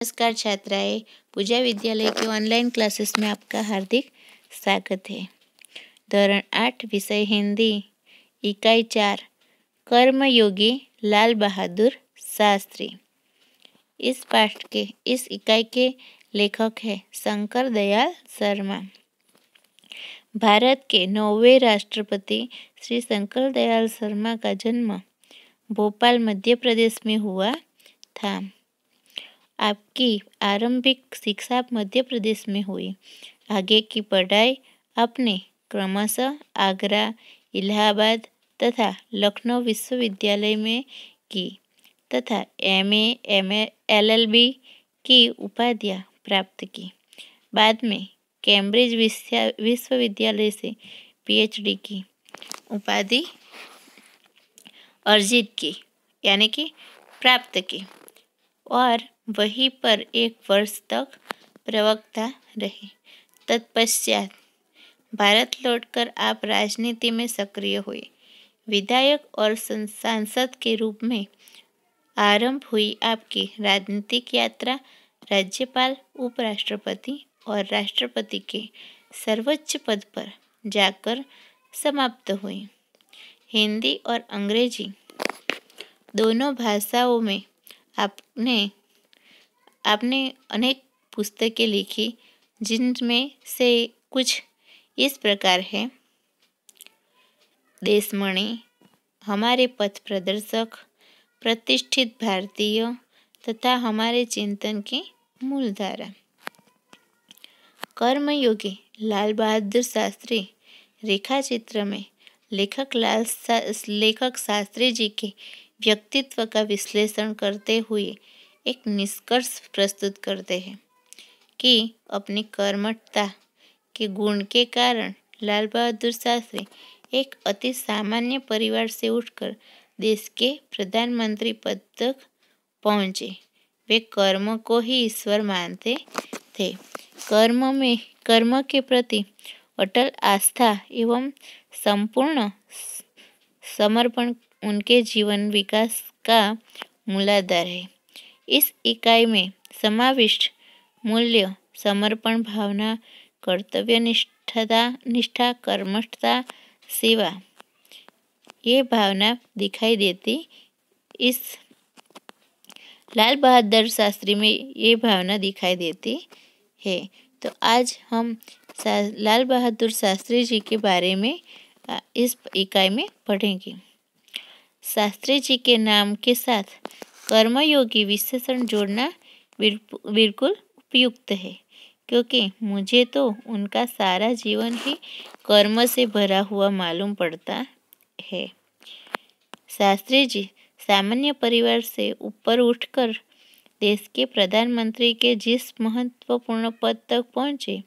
नमस्कार छात्राएं, पूजा विद्यालय के ऑनलाइन क्लासेस में आपका हार्दिक स्वागत है। धोरण 8 विषय हिंदी, इकाई 4 कर्मयोगी लाल बहादुर शास्त्री। इस इकाई के लेखक हैं शंकर दयाल शर्मा। भारत के 9वें राष्ट्रपति श्री शंकर दयाल शर्मा का जन्म भोपाल मध्य प्रदेश में हुआ था। आपकी आरंभिक शिक्षा मध्य प्रदेश में हुई। आगे की पढ़ाई आपने क्रमशः आगरा, इलाहाबाद तथा लखनऊ विश्वविद्यालय में की तथा एमए, एलएलबी की उपाधियां प्राप्त की। बाद में कैम्ब्रिज विश्वविद्यालय से पीएचडी की उपाधि अर्जित की, यानी कि प्राप्त की, और वहीं पर 1 वर्ष तक प्रवक्ता रहे। तत्पश्चात भारत लौटकर आप राजनीति में सक्रिय हुए। विधायक और सांसद के रूप में आरंभ हुई आपकी राजनीतिक यात्रा राज्यपाल, उपराष्ट्रपति और राष्ट्रपति के सर्वोच्च पद पर जाकर समाप्त हुई। हिंदी और अंग्रेजी दोनों भाषाओं में आपने अनेक पुस्तकें लिखी, जिनमें से कुछ इस प्रकार है: देशमणि, हमारे पथ प्रदर्शक, प्रतिष्ठित भारतीय तथा हमारे चिंतन की मूलधारा। कर्मयोगी लाल बहादुर शास्त्री रेखा चित्र में लेखक शास्त्री जी के व्यक्तित्व का विश्लेषण करते हुए एक निष्कर्ष प्रस्तुत करते हैं कि अपनी कर्मठता के गुण के कारण लाल बहादुर शास्त्री एक अति सामान्य परिवार से उठकर देश के प्रधानमंत्री पद तक पहुँचे। वे कर्म को ही ईश्वर मानते थे। कर्म के प्रति अटल आस्था एवं संपूर्ण समर्पण उनके जीवन विकास का मूलाधार है। इस इकाई में समाविष्ट मूल्य समर्पण भावना, कर्तव्य निष्ठा, कर्मठता, सेवा, ये भावना दिखाई देती। इस लाल बहादुर शास्त्री में ये भावना दिखाई देती है। तो आज हम लाल बहादुर शास्त्री जी के बारे में इस इकाई में पढ़ेंगे। शास्त्री जी के नाम के साथ कर्मयोगी विशेषण जोड़ना बिल्कुल उपयुक्त है, क्योंकि मुझे तो उनका सारा जीवन ही कर्म से भरा हुआ मालूम पड़ता है। शास्त्री जी सामान्य परिवार से ऊपर उठकर देश के प्रधानमंत्री के जिस महत्वपूर्ण पद तक पहुँचे,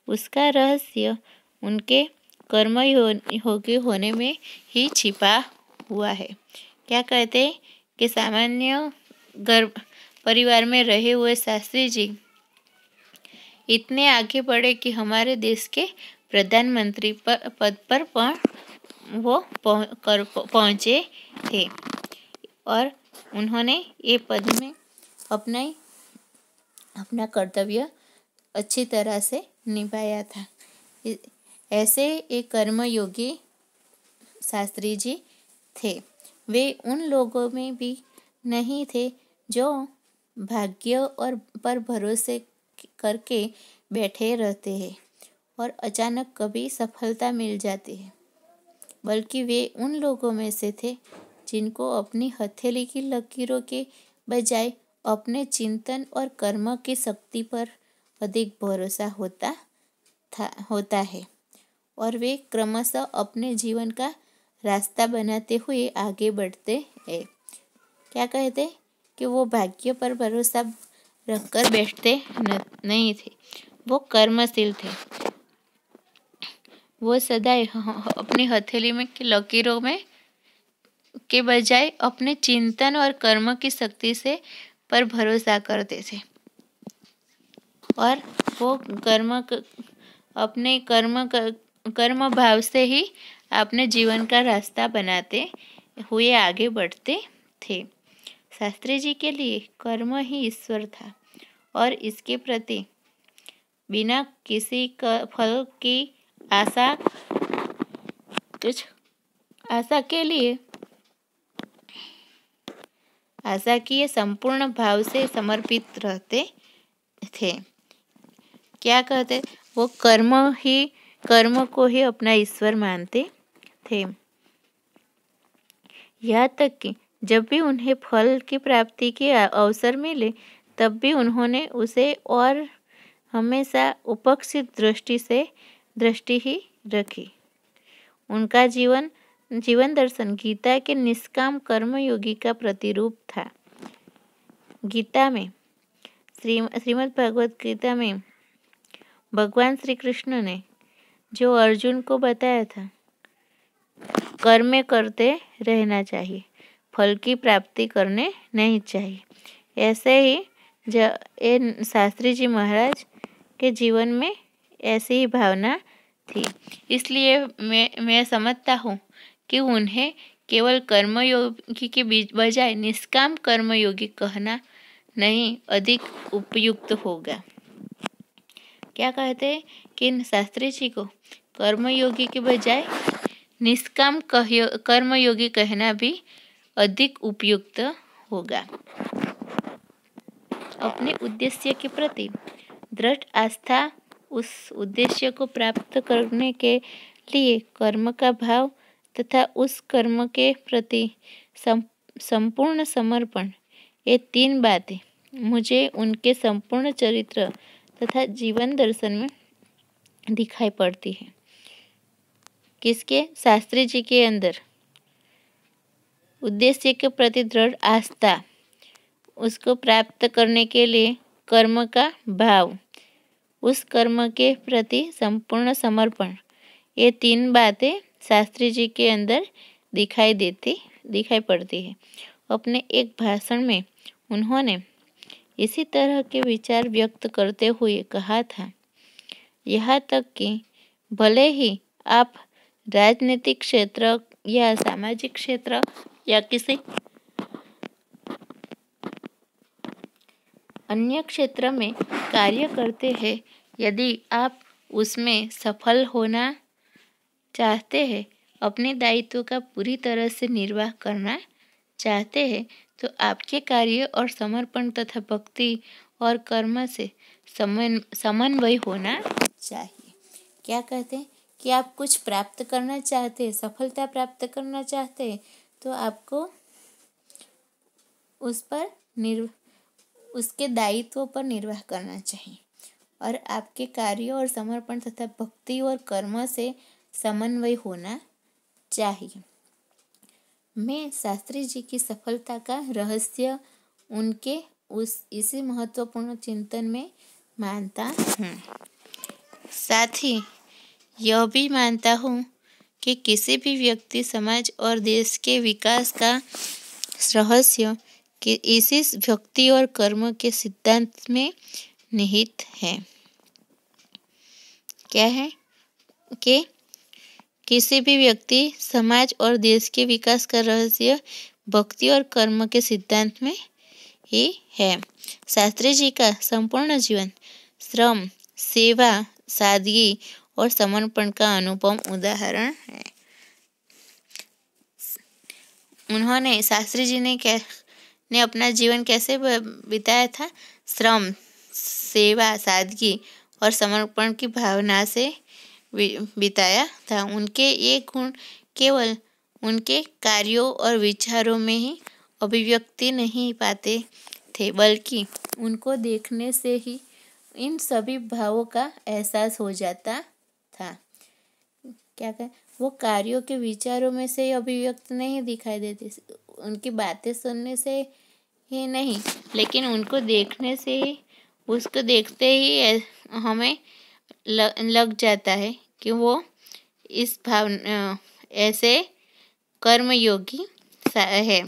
उसका रहस्य उनके कर्मयोगी होने में ही छिपा हुआ है। क्या कहते हैं कि सामान्य परिवार में रहे हुए शास्त्री जी इतने आगे बढ़े कि हमारे देश के प्रधानमंत्री पद पर वो पहुँचे थे, और उन्होंने ये पद में अपना कर्तव्य अच्छी तरह से निभाया था। ऐसे एक कर्मयोगी शास्त्री जी थे। वे उन लोगों में भी नहीं थे जो भाग्य पर भरोसे करके बैठे रहते हैं और अचानक कभी सफलता मिल जाती है, बल्कि वे उन लोगों में से थे जिनको अपनी हथेली की लकीरों के बजाय अपने चिंतन और कर्म की शक्ति पर अधिक भरोसा होता है, और वे क्रमशः अपने जीवन का रास्ता बनाते हुए आगे बढ़ते हैं। क्या कहते हैं कि वो भाग्य पर भरोसा रखकर बैठते नहीं थे, वो कर्मशील थे। वो सदैव अपनी हथेली में की लकीरों में के बजाय अपने चिंतन और कर्म की शक्ति से पर भरोसा करते थे, और वो अपने कर्म भाव से ही अपने जीवन का रास्ता बनाते हुए आगे बढ़ते थे। शास्त्री जी के लिए कर्म ही ईश्वर था और इसके प्रति बिना किसी फल की आशा किए संपूर्ण भाव से समर्पित रहते थे। क्या कहते, वो कर्म को ही अपना ईश्वर मानते थे। यहाँ तक कि जब भी उन्हें फल की प्राप्ति के अवसर मिले तब भी उन्होंने उसे और हमेशा उपेक्षित दृष्टि ही रखी। उनका जीवन दर्शन गीता के निष्काम कर्मयोगी का प्रतिरूप था। गीता में श्रीमद् भगवत गीता में भगवान श्री कृष्ण ने जो अर्जुन को बताया था, कर्म करते रहना चाहिए, फल की प्राप्ति करने नहीं चाहिए, ऐसे ही शास्त्री जी महाराज के जीवन में ऐसी ही भावना थी। इसलिए मैं समझता हूँ कि उन्हें केवल कर्मयोगी के बजाय निष्काम कर्मयोगी कहना नहीं अधिक उपयुक्त होगा। क्या कहते हैं कि शास्त्री जी को कर्मयोगी के बजाय निष्काम कर्मयोगी कहना भी अधिक उपयुक्त होगा। अपने उद्देश्य के प्रति दृढ़ आस्था, उस उद्देश्य को प्राप्त करने के लिए कर्म का भाव तथा उस कर्म के प्रति संपूर्ण समर्पण, ये तीन बातें मुझे उनके संपूर्ण चरित्र तथा जीवन दर्शन में दिखाई पड़ती है। किसके? शास्त्री जी के अंदर उद्देश्य के प्रति दृढ़ आस्था, उसको प्राप्त करने के लिए कर्म का भाव, उस कर्म के प्रति संपूर्ण समर्पण, ये तीन बातें शास्त्री जी के अंदर दिखाई पड़ती है। अपने एक भाषण में उन्होंने इसी तरह के विचार व्यक्त करते हुए कहा था, यहाँ तक कि भले ही आप राजनीतिक क्षेत्र या सामाजिक क्षेत्र या किसी अन्य क्षेत्र में कार्य करते हैं, यदि आप उसमें सफल होना चाहते हैं, अपने दायित्व का पूरी तरह से निर्वाह करना चाहते हैं, तो आपके कार्य और समर्पण तथा भक्ति और कर्म से समन्वय होना चाहिए। क्या कहते हैं कि आप कुछ प्राप्त करना चाहते हैं, सफलता प्राप्त करना चाहते हैं, तो आपको उसके दायित्व पर निर्वाह करना चाहिए और आपके कार्य और समर्पण तथा भक्ति और कर्म से समन्वय होना चाहिए। मैं शास्त्री जी की सफलता का रहस्य उनके इसी महत्वपूर्ण चिंतन में मानता हूँ। साथ ही यह भी मानता हूँ कि किसी भी व्यक्ति, समाज और देश के विकास का रहस्य कि इसी भक्ति और कर्म के सिद्धांत में निहित है। क्या है कि किसी भी व्यक्ति, समाज और देश के विकास का रहस्य भक्ति और कर्म के सिद्धांत में ही है। शास्त्री जी का संपूर्ण जीवन श्रम, सेवा, सादगी और समर्पण का अनुपम उदाहरण है। शास्त्री जी ने अपना जीवन कैसे बिताया था? श्रम, सेवा, सादगी और समर्पण की भावना से बिताया था। उनके ये गुण केवल उनके कार्यों और विचारों में ही अभिव्यक्ति नहीं पाते थे, बल्कि उनको देखने से ही इन सभी भावों का एहसास हो जाता था। क्या कहें, वो कार्यों के विचारों में से अभिव्यक्त नहीं दिखाई देते, उनकी बातें सुनने से ही नहीं, लेकिन उनको देखने से ही, उसको देखते ही हमें लग जाता है कि वो इस ऐसे कर्मयोगी है।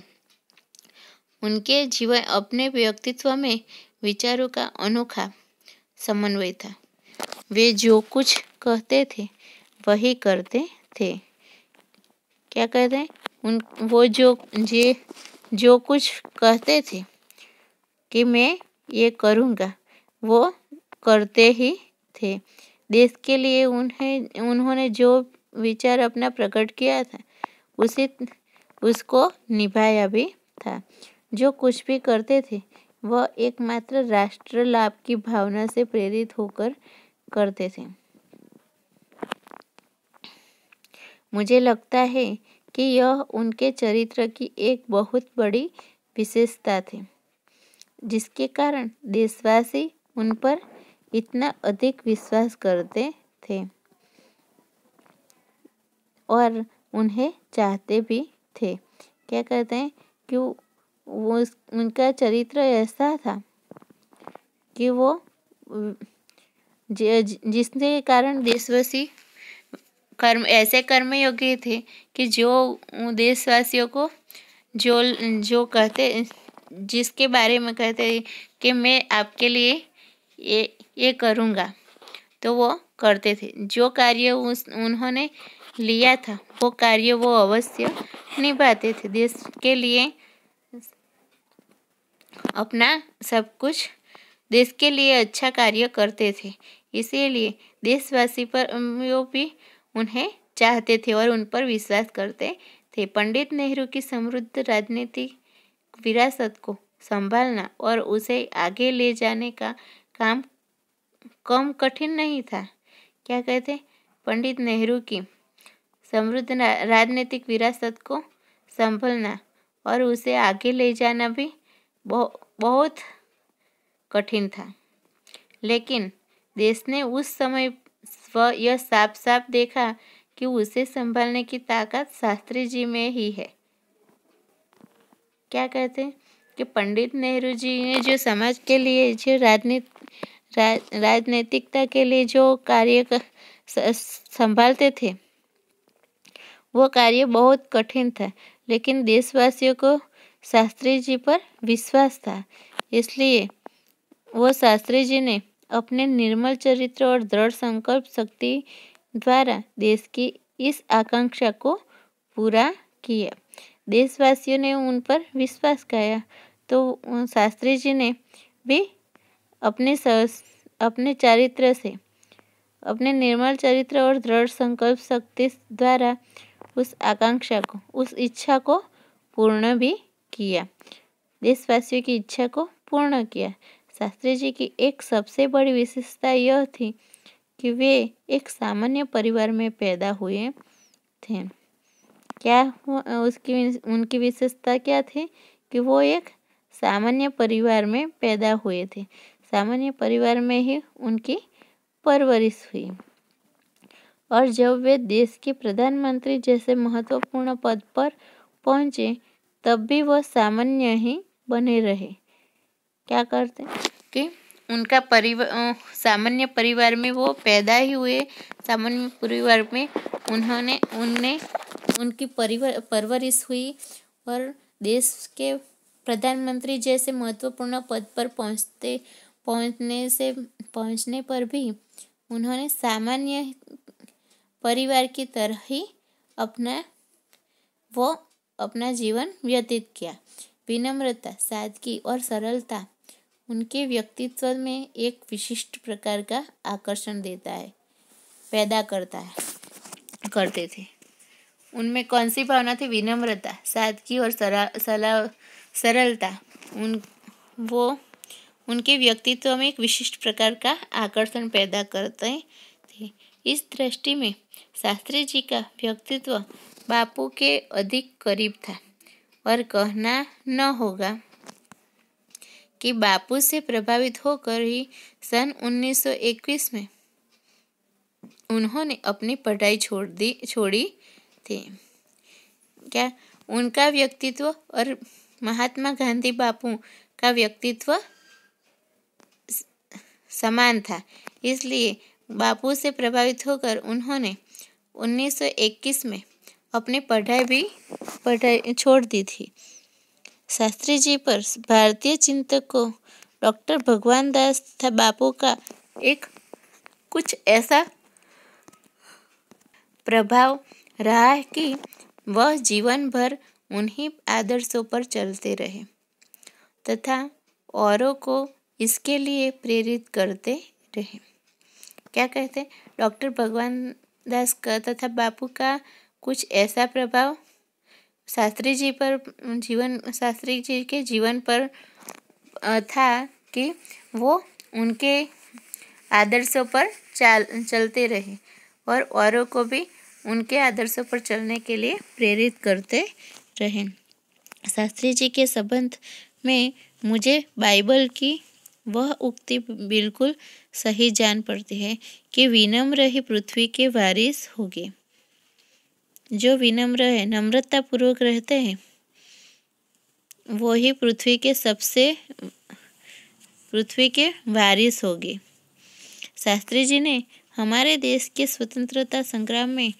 उनके जीवन, अपने व्यक्तित्व में विचारों का अनोखा समन्वय था। वे जो कुछ कहते थे वही करते थे। क्या कहते हैं? वो जो कुछ कहते थे कि मैं ये करूँगा, वो करते ही थे। देश के लिए उन्होंने जो विचार अपना प्रकट किया था उसको निभाया भी था। जो कुछ भी करते थे वह एकमात्र राष्ट्र लाभ की भावना से प्रेरित होकर करते थे। मुझे लगता है कि यह उनके चरित्र की एक बहुत बड़ी विशेषता थी, जिसके कारण देशवासी उन पर इतना अधिक विश्वास करते थे और उन्हें चाहते भी थे। क्या कहते हैं कि उनका चरित्र ऐसा था कि वो जिसके कारण देशवासी ऐसे कर्मयोगी थे कि जो देशवासियों को जो कहते, जिसके बारे में कहते कि मैं आपके लिए ये करूँगा, तो वो करते थे। जो कार्य उन्होंने लिया था वो कार्य वो अवश्य निभाते थे। देश के लिए अपना सब कुछ, देश के लिए अच्छा कार्य करते थे। इसीलिए देशवासी पर भी उन्हें चाहते थे और उन पर विश्वास करते थे। पंडित नेहरू की समृद्ध राजनीतिक विरासत को संभालना और उसे आगे ले जाने का काम कम कठिन नहीं था। क्या कहते, पंडित नेहरू की समृद्ध राजनीतिक विरासत को संभालना और उसे आगे ले जाना भी बहुत कठिन था, लेकिन देश ने उस समय यह साफ साफ देखा कि उसे संभालने की ताकत शास्त्री जी में ही है। क्या कहते हैं कि पंडित नेहरू जी ने जो समाज के लिए, जो राजनीतिकता के लिए जो कार्य संभालते थे वो कार्य बहुत कठिन था, लेकिन देशवासियों को शास्त्री जी पर विश्वास था। इसलिए वो शास्त्री जी ने अपने निर्मल चरित्र और दृढ़ संकल्प शक्ति द्वारा देश की इस आकांक्षा को पूरा किया। देशवासियों ने उन पर विश्वास किया तो शास्त्री जी ने भी अपने चरित्र से, अपने निर्मल चरित्र और दृढ़ संकल्प शक्ति द्वारा उस आकांक्षा को, उस इच्छा को पूर्ण भी किया। देशवासियों की इच्छा को पूर्ण किया। शास्त्री जी की एक सबसे बड़ी विशेषता यह थी कि वे एक सामान्य परिवार में पैदा हुए थे। क्या उनकी विशेषता क्या थी कि वो एक सामान्य परिवार में पैदा हुए थे। सामान्य परिवार में ही उनकी परवरिश हुई और जब वे देश के प्रधानमंत्री जैसे महत्वपूर्ण पद पर पहुंचे तब भी वह सामान्य ही बने रहे। क्या करते कि उनका सामान्य परिवार में वो पैदा ही हुए। सामान्य परिवार में उनकी परवरिश हुई और देश के प्रधानमंत्री जैसे महत्वपूर्ण पद पर पहुंचने पर भी उन्होंने सामान्य परिवार की तरह ही अपना जीवन व्यतीत किया। विनम्रता, सादगी और सरलता उनके व्यक्तित्व में एक विशिष्ट प्रकार का आकर्षण पैदा करते थे। उनमें कौन सी भावना थी? विनम्रता, सादगी और सरलता उनके व्यक्तित्व में एक विशिष्ट प्रकार का आकर्षण पैदा करते थे। इस दृष्टि में शास्त्री जी का व्यक्तित्व बापू के अधिक करीब था और कहना न होगा कि बापू से प्रभावित होकर ही सन 1921 में उन्होंने अपनी पढ़ाई छोड़ी थी। क्या उनका व्यक्तित्व और महात्मा गांधी बापू का व्यक्तित्व समान था, इसलिए बापू से प्रभावित होकर उन्होंने 1921 में अपनी पढ़ाई छोड़ दी थी। शास्त्री जी पर भारतीय चिंतकों डॉक्टर भगवान दास तथा बापू का एक कुछ ऐसा प्रभाव रहा है कि वह जीवन भर उन्हीं आदर्शों पर चलते रहे तथा औरों को इसके लिए प्रेरित करते रहे। क्या कहते हैं? डॉक्टर भगवान दास का तथा बापू का कुछ ऐसा प्रभाव शास्त्री जी के जीवन पर था कि वो उनके आदर्शों पर चलते रहे और औरों को भी उनके आदर्शों पर चलने के लिए प्रेरित करते रहे। शास्त्री जी के संबंध में मुझे बाइबल की वह उक्ति बिल्कुल सही जान पड़ती है कि विनम्र ही पृथ्वी के वारिस होंगे। जो विनम्र है, नम्रता पूर्वक रहते हैं, वो ही पृथ्वी के वारिस होंगे। शास्त्री जी ने हमारे देश के स्वतंत्रता संग्राम में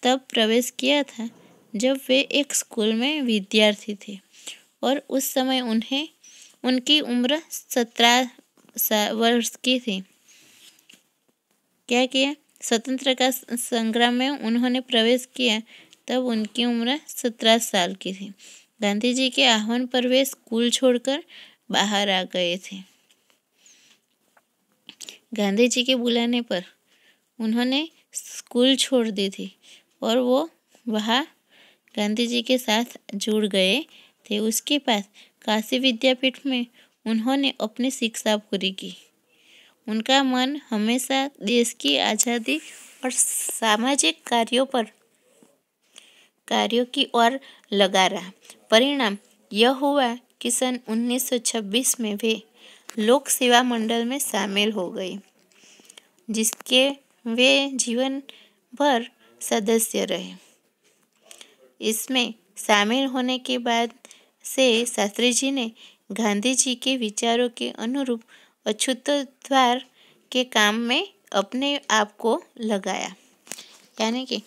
तब प्रवेश किया था जब वे एक स्कूल में विद्यार्थी थे और उस समय उनकी उम्र 17 वर्ष की थी। क्या किया? स्वतंत्रता संग्राम में उन्होंने प्रवेश किया, तब उनकी उम्र 17 साल की थी। गांधी जी के आह्वान पर वे स्कूल छोड़कर बाहर आ गए थे। गांधी जी के बुलाने पर उन्होंने स्कूल छोड़ दी थी और वो वहाँ गांधी जी के साथ जुड़ गए थे। उसके बाद काशी विद्यापीठ में उन्होंने अपनी शिक्षा पूरी की। उनका मन हमेशा देश की आज़ादी और सामाजिक कार्यों की ओर लगा रहा। परिणाम यह हुआ कि सन 1926 में वे लोक सेवा मंडल में शामिल हो गए, जिसके वे जीवन भर सदस्य रहे। इसमें शामिल होने के बाद से शास्त्री जी ने गांधी जी के विचारों के अनुरूप अछूतोद्धार के काम में अपने आप को लगाया। यानी कि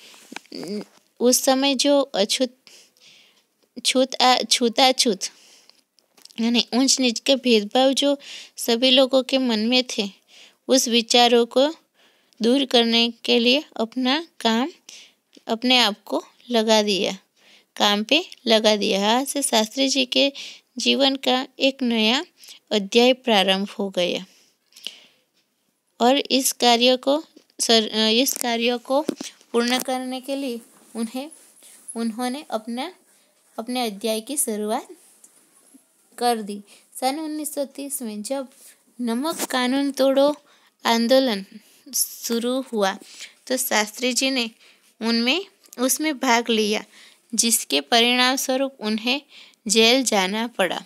उस समय जो छूताछूत यानी ऊंच नीच के भेदभाव जो सभी लोगों के मन में थे, उस विचारों को दूर करने के लिए अपने आप को काम पे लगा दिया। यहाँ से शास्त्री जी के जीवन का एक नया अध्याय प्रारंभ हो गया और इस कार्य को पूर्ण करने के लिए उन्होंने अपने अध्याय की शुरुआत कर दी। सन 1930 में जब नमक कानून तोड़ो आंदोलन शुरू हुआ तो शास्त्री जी ने उसमें भाग लिया, जिसके परिणाम स्वरूप उन्हें जेल जाना पड़ा।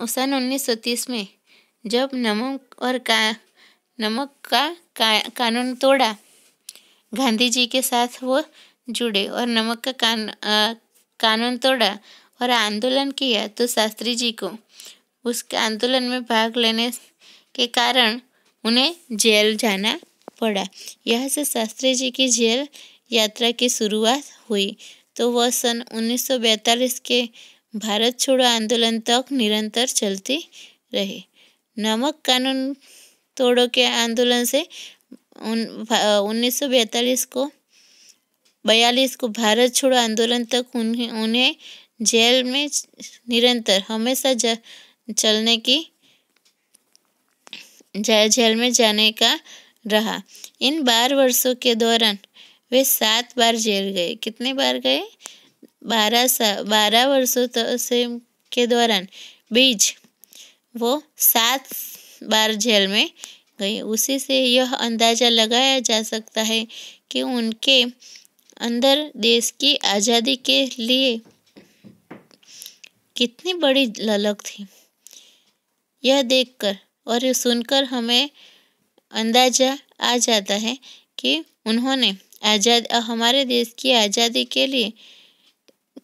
सन 1930 में जब नमक का कानून तोड़ा, गांधी जी के साथ वो जुड़े और नमक का कानून तोड़ा और आंदोलन किया, तो शास्त्री जी को उस आंदोलन में भाग लेने के कारण उन्हें जेल जाना पड़ा। यह से शास्त्री जी की जेल यात्रा की शुरुआत हुई, तो वह सन 1942 के भारत छोड़ो आंदोलन तक निरंतर चलती रही। नमक कानून तोड़ो के आंदोलन से 1942 को भारत छोड़ो आंदोलन तक उन्हें जेल में निरंतर हमेशा जेल में जाने का रहा। इन 12 वर्षों के दौरान वे 7 बार जेल गए। कितने बार गए? 12 वर्षों के दौरान बीच वो 7 बार जेल में गए। उसी से यह अंदाजा लगाया जा सकता है कि उनके अंदर देश की आज़ादी के लिए कितनी बड़ी ललक थी। यह देखकर और सुनकर हमें अंदाजा आ जाता है कि उन्होंने हमारे देश की आज़ादी के लिए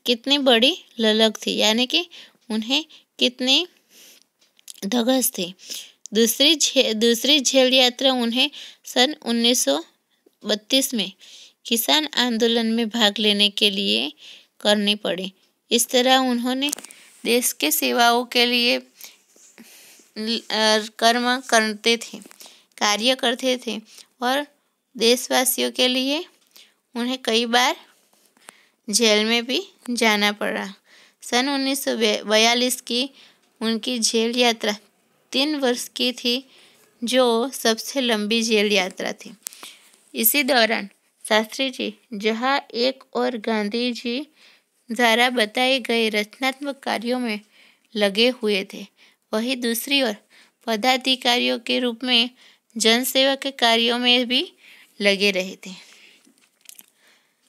कितनी बड़ी ललक थी, यानी कि उन्हें कितनी धगस थी। दूसरी जेल यात्रा उन्हें सन 1932 में किसान आंदोलन में भाग लेने के लिए करनी पड़ी। इस तरह उन्होंने देश के सेवाओं के लिए कार्य करते थे और देशवासियों के लिए उन्हें कई बार जेल में भी जाना पड़ा। सन 1942 की उनकी जेल यात्रा 3 वर्ष की थी, जो सबसे लंबी जेल यात्रा थी। इसी दौरान शास्त्री जी जहाँ एक और गांधी जी द्वारा बताए गए रचनात्मक कार्यों में लगे हुए थे, वहीं दूसरी ओर पदाधिकारियों के रूप में जनसेवा के कार्यों में भी लगे रहे थे।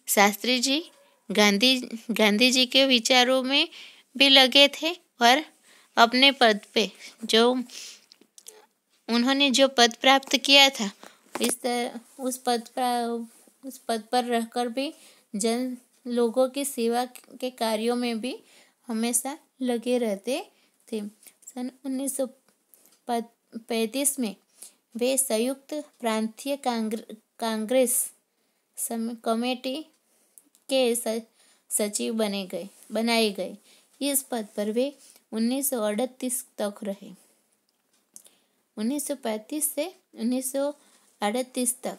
शास्त्री जी गांधी जी के विचारों में भी लगे थे और अपने पद पे उन्होंने जो पद प्राप्त किया था, उस पद पर रहकर भी लोगों की सेवा के कार्यों में भी हमेशा लगे रहते थे। सन 1935 में वे संयुक्त प्रांतीय कांग्रेस कमेटी के सचिव बनाए गए। इस पद पर वे 1938 तक रहे। 1935 से 1938 तक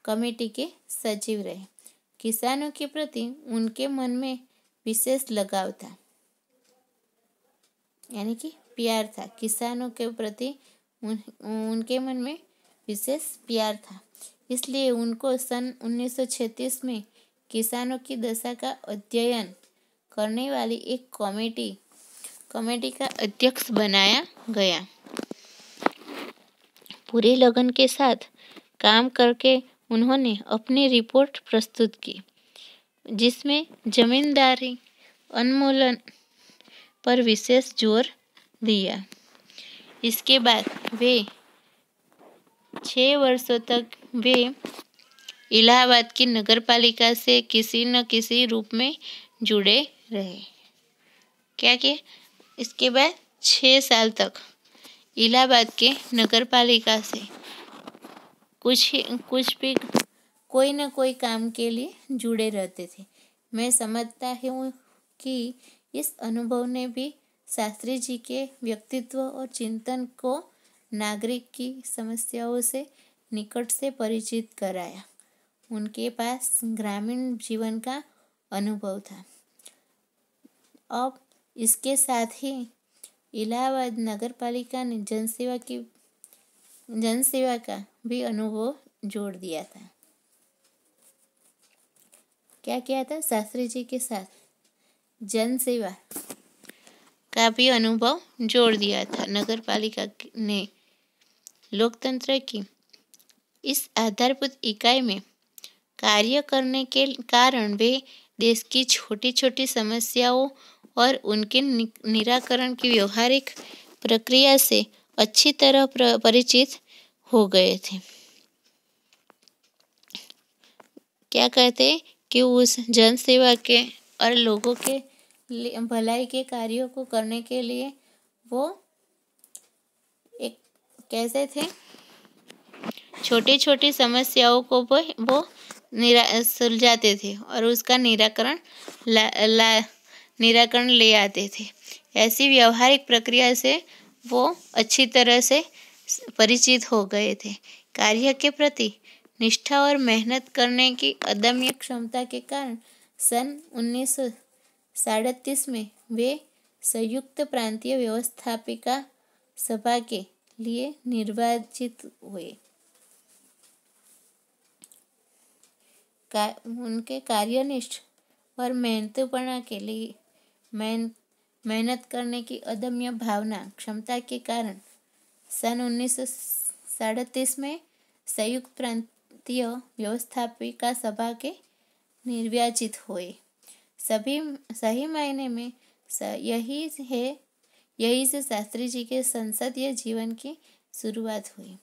कमेटी के सचिव रहे। किसानों के प्रति उनके मन में विशेष लगाव था, यानी कि प्यार था। किसानों के प्रति उनके मन में विशेष प्यार था, इसलिए उनको सन 1936 में किसानों की दशा का अध्ययन करने वाली एक कमेटी का अध्यक्ष बनाया गया। पूरे लगन के साथ काम करके उन्होंने अपनी रिपोर्ट प्रस्तुत की, जिसमें जमींदारी उन्मूलन पर विशेष जोर दिया। इसके बाद वे 6 वर्षों तक वे इलाहाबाद की नगरपालिका से किसी न किसी रूप में जुड़े रहे। क्या किया? इसके बाद 6 साल तक इलाहाबाद के नगरपालिका से कुछ भी कोई न कोई काम के लिए जुड़े रहते थे। मैं समझता हूँ कि इस अनुभव ने भी शास्त्री जी के व्यक्तित्व और चिंतन को नागरिक की समस्याओं से निकट से परिचित कराया। उनके पास ग्रामीण जीवन का अनुभव था। अब इसके साथ ही इलाहाबाद नगरपालिका ने जनसेवा का भी अनुभव जोड़ दिया था। क्या किया था? शास्त्री जी के साथ जनसेवा का भी अनुभव जोड़ दिया था। नगरपालिका ने लोकतंत्र की इस आधारभूत इकाई में कार्य करने के कारण वे देश की छोटी छोटी समस्याओं और उनके निराकरण की व्यवहारिक प्रक्रिया से अच्छी तरह परिचित हो गए थे। क्या कहते हैं कि उस जनसेवा के और लोगों के भलाई के कार्यों को करने के लिए वो एक कैसे थे, छोटी छोटी समस्याओं को वो सुलझाते थे और उसका निराकरण ले आते थे। ऐसी व्यवहारिक प्रक्रिया से वो अच्छी तरह से परिचित हो गए थे। कार्य के प्रति निष्ठा और मेहनत करने की अदम्य क्षमता के कारण सन 1937 में वे संयुक्त प्रांतीय व्यवस्थापिका सभा के लिए निर्वाचित हुए। उनके कार्यनिष्ठ और मेहनतपना के लिए मेहनत करने की अदम्य भावना क्षमता के कारण सन 1937 में संयुक्त प्रांतीय व्यवस्थापिका सभा के निर्वाचित हुए। सही मायने में यही से शास्त्री जी के संसदीय जीवन की शुरुआत हुई,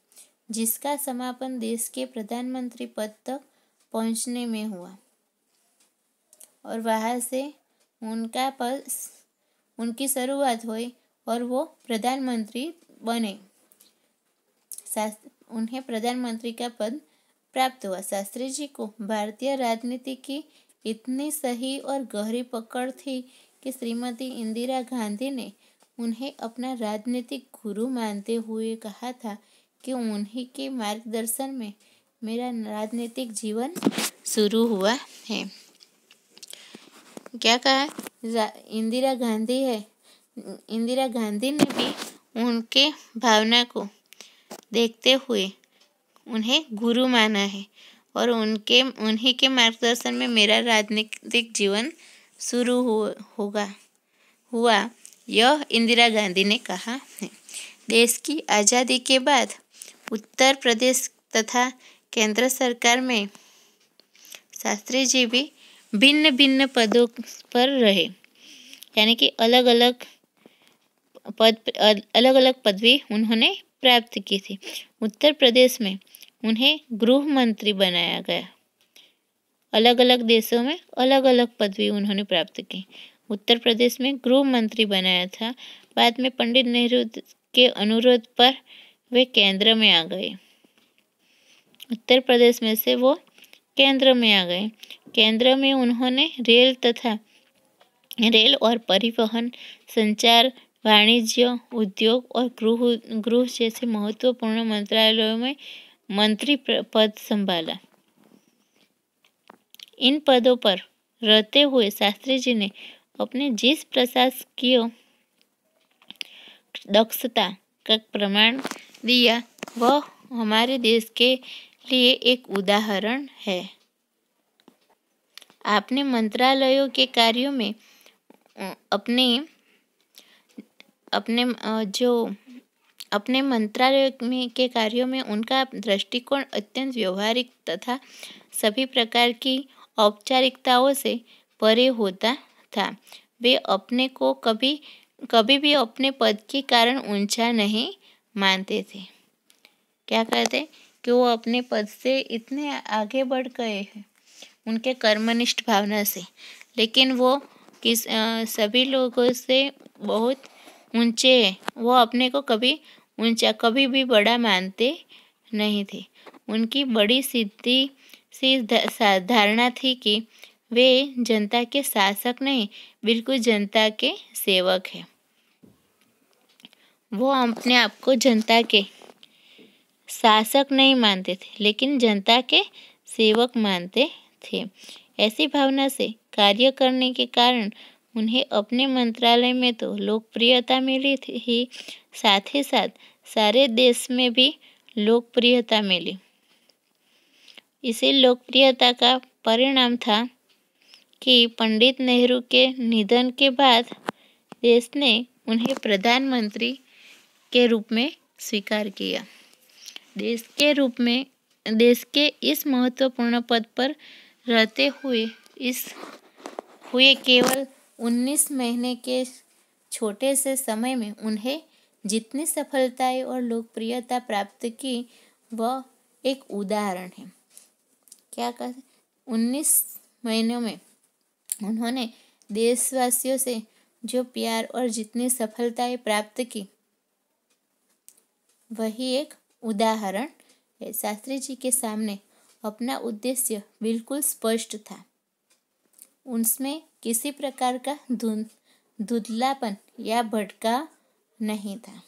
जिसका समापन देश के प्रधानमंत्री पद तक पहुंचने में हुआ और वहां से उनकी शुरुआत हुई और वो प्रधानमंत्री बने। उन्हें प्रधानमंत्री का पद प्राप्त हुआ। शास्त्री जी को भारतीय राजनीति की इतनी सही और गहरी पकड़ थी कि श्रीमती इंदिरा गांधी ने उन्हें अपना राजनीतिक गुरु मानते हुए कहा था कि उन्हीं के मार्गदर्शन में मेरा राजनीतिक जीवन शुरू हुआ है। क्या कहा? इंदिरा गांधी है, इंदिरा गांधी ने भी उनके भावना को देखते हुए उन्हें गुरु माना है और उन्हीं के मार्गदर्शन में मेरा राजनीतिक जीवन शुरू हुआ, यह इंदिरा गांधी ने कहा है। देश की आज़ादी के बाद उत्तर प्रदेश तथा केंद्र सरकार में शास्त्री जी भी भिन्न भिन्न पदों पर रहे, यानी कि अलग अलग पदवी उन्होंने प्राप्त की थी। उत्तर प्रदेश में उन्हें गृह मंत्री बनाया गया। अलग अलग देशों में अलग अलग पदवी उन्होंने प्राप्त की। उत्तर प्रदेश में गृह मंत्री बनाया था। बाद में पंडित नेहरू के अनुरोध पर वे केंद्र में आ गए। उत्तर प्रदेश में से वो केंद्र में आ गए। केंद्र में उन्होंने रेल और परिवहन, संचार, वाणिज्य, उद्योग और गृह जैसे महत्वपूर्ण मंत्रालयों में मंत्री पद संभाला। इन पदों पर रहते हुए शास्त्री जी ने अपने जिस प्रशासकीय दक्षता का प्रमाण दिया, वह हमारे देश के लिए एक उदाहरण है। आपने मंत्रालयों के कार्यों में अपने मंत्रालय के कार्यों में उनका दृष्टिकोण अत्यंत व्यवहारिक तथा सभी प्रकार की औपचारिकताओं से परे होता था। वे अपने को कभी भी अपने पद के कारण ऊंचा नहीं मानते थे। क्या कहते कि वो अपने पद से इतने आगे बढ़ गए हैं उनके कर्मनिष्ठ भावना से, लेकिन वो सभी लोगों से बहुत ऊंचे हैं। वो अपने को कभी भी बड़ा मानते नहीं थे। उनकी बड़ी सीधी सी धारणा थी कि वे जनता के शासक नहीं, बिल्कुल जनता के सेवक हैं। वो अपने आप को जनता के शासक नहीं मानते थे, लेकिन जनता के सेवक मानते थे। ऐसी भावना से कार्य करने के कारण उन्हें अपने मंत्रालय में तो लोकप्रियता मिली थी ही, साथ ही साथ सारे देश में भी लोकप्रियता मिली। इसी लोकप्रियता का परिणाम था कि पंडित नेहरू के निधन के बाद देश ने उन्हें प्रधानमंत्री के रूप में स्वीकार किया। देश के इस महत्वपूर्ण पद पर रहते हुए केवल 19 महीने के छोटे से समय में उन्हें जितनी सफलताएं और लोकप्रियता प्राप्त की, वह एक उदाहरण है। क्या कहते 19 महीनों में उन्होंने देशवासियों से जो प्यार और जितनी सफलताएं प्राप्त की, वही एक उदाहरण है। शास्त्री जी के सामने अपना उद्देश्य बिल्कुल स्पष्ट था। उनमें किसी प्रकार का धुंधलापन या भटका नहीं था।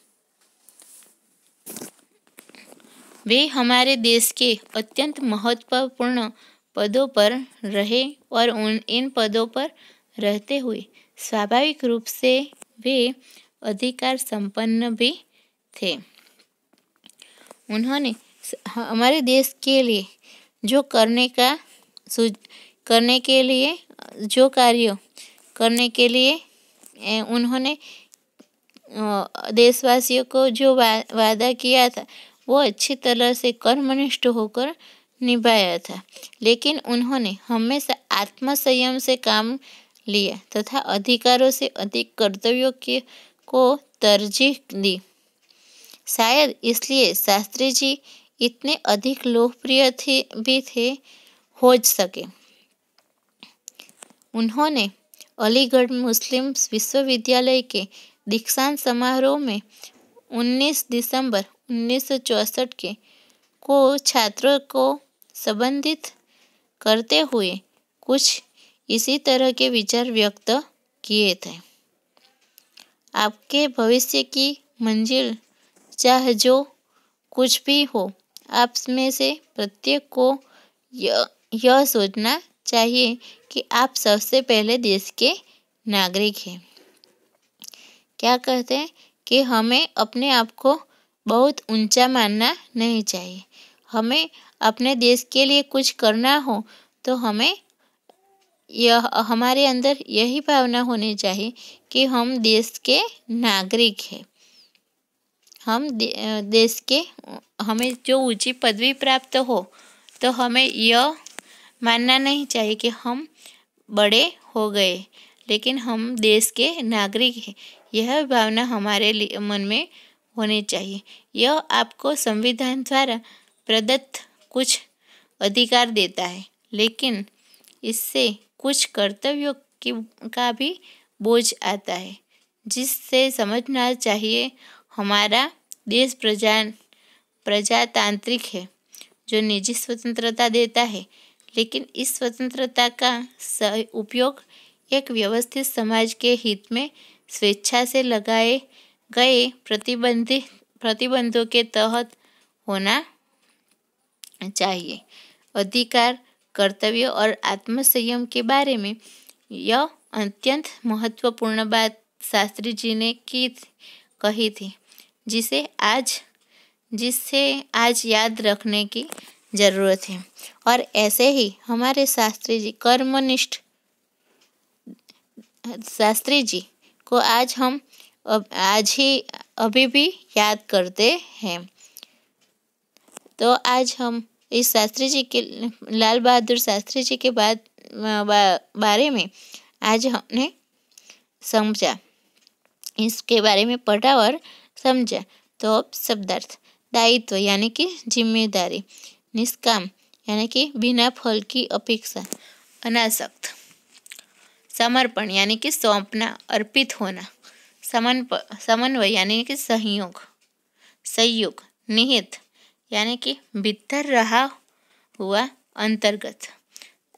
वे हमारे देश के अत्यंत महत्वपूर्ण पदों पर रहे और इन पदों पर रहते हुए स्वाभाविक रूप से वे अधिकार संपन्न भी थे। उन्होंने हमारे देश के लिए जो कार्य करने के लिए उन्होंने देशवासियों को जो वादा किया था, वो अच्छी तरह से कर्मनिष्ठ होकर निभाया था। लेकिन उन्होंने हमेशा आत्मसंयम से काम लिया तथा अधिकारों से अधिक कर्तव्यों को तरजीह दी। शायद इसलिए शास्त्री जी इतने अधिक लोकप्रिय हो सके। उन्होंने अलीगढ़ मुस्लिम विश्वविद्यालय के दीक्षांत समारोह में 19 दिसंबर 1964 को छात्रों को संबोधित करते हुए कुछ इसी तरह के विचार व्यक्त किए थे। आपके भविष्य की मंजिल चाहे जो कुछ भी हो, आप में से प्रत्येक को यह सोचना चाहिए कि आप सबसे पहले देश के नागरिक है। क्या कहते हैं कि हमें अपने आप को बहुत ऊंचा मानना नहीं चाहिए। हमें अपने देश के लिए कुछ करना हो तो हमें यह हमारे अंदर यही भावना होनी चाहिए कि हम देश के नागरिक हैं। हम देश के हमें जो ऊंची पदवी प्राप्त हो तो हमें यह मानना नहीं चाहिए कि हम बड़े हो गए, लेकिन हम देश के नागरिक हैं। यह भावना हमारे मन में होनी चाहिए। यह आपको संविधान द्वारा प्रदत्त कुछ अधिकार देता है, लेकिन इससे कुछ कर्तव्यों का भी बोझ आता है, जिससे समझना चाहिए हमारा देश प्रजातांत्रिक है जो निजी स्वतंत्रता देता है, लेकिन इस स्वतंत्रता का सही उपयोग एक व्यवस्थित समाज के हित में स्वेच्छा से लगाए गए प्रतिबंधों के तहत होना चाहिए। अधिकार, कर्तव्य और आत्मसंयम के बारे में यह अत्यंत महत्वपूर्ण बात शास्त्री जी ने कही थी, जिसे आज याद रखने की ज़रूरत है। और ऐसे ही हमारे शास्त्री जी कर्मनिष्ठ शास्त्री जी को हम अभी भी याद करते हैं। तो आज हम इस शास्त्री जी के लाल बहादुर शास्त्री जी के बारे में आज हमने समझा, इसके बारे में पढ़ा और समझा। तो अब शब्दार्थ: दायित्व यानी कि जिम्मेदारी, निष्काम यानी कि बिना फल की अपेक्षा, अनासक्त, समर्पण यानी कि सौंपना, अर्पित होना, समन्वय यानी कि सहयोग, निहित यानी कि भीतर रहा हुआ, अंतर्गत,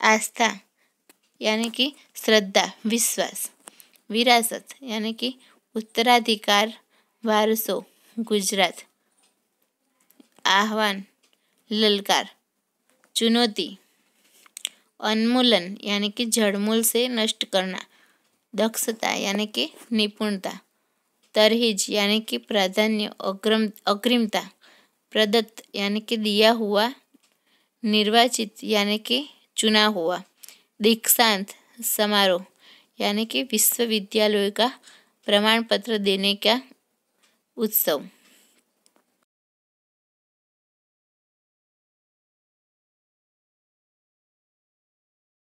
आस्था यानी कि श्रद्धा, विश्वास, विरासत यानी कि उत्तराधिकार, वारसो, गुजरात, आह्वान, ललकार, चुनौती, उन्मूलन यानी कि जड़मूल से नष्ट करना, दक्षता यानी कि निपुणता, तरहीज यानी कि प्राधान्य, अग्रिमता, प्रदत्त यानी कि दिया हुआ, निर्वाचित यानी कि चुना हुआ, दीक्षांत समारोह यानी कि विश्वविद्यालय का प्रमाण पत्र देने का उत्सव।